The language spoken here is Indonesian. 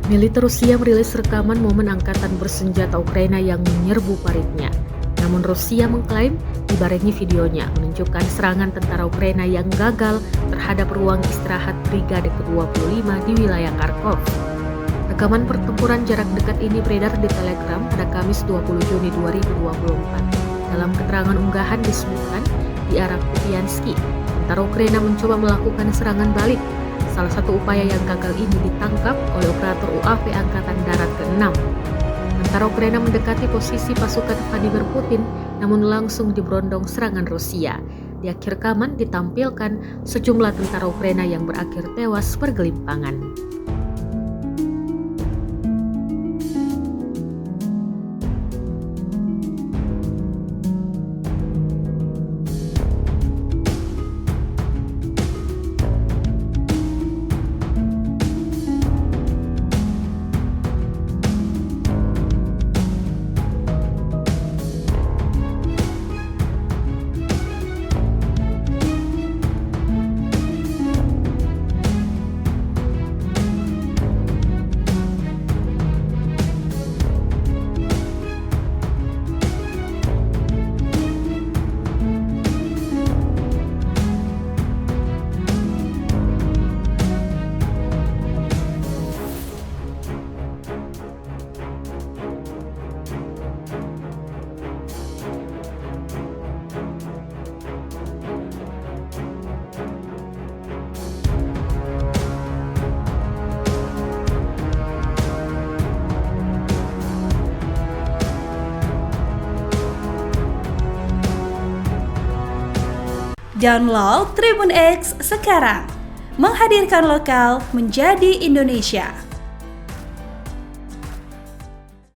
Militer Rusia merilis rekaman momen angkatan bersenjata Ukraina yang menyerbu paritnya. Namun Rusia mengklaim dibarengi videonya menunjukkan serangan tentara Ukraina yang gagal terhadap ruang istirahat Brigade ke-25 di wilayah Kharkov. Rekaman pertempuran jarak dekat ini beredar di Telegram pada Kamis 20 Juni 2024. Dalam keterangan unggahan disebutkan di arah Kupiansky, tentara Ukraina mencoba melakukan serangan balik. Salah satu upaya yang gagal ini ditangkap oleh operator UAV Angkatan Darat ke-6. Tentara Ukraina mendekati posisi pasukan Vladimir Putin, namun langsung diberondong serangan Rusia. Di akhir rekaman ditampilkan sejumlah tentara Ukraina yang berakhir tewas bergelimpangan. Download Tribun X sekarang, menghadirkan lokal menjadi Indonesia.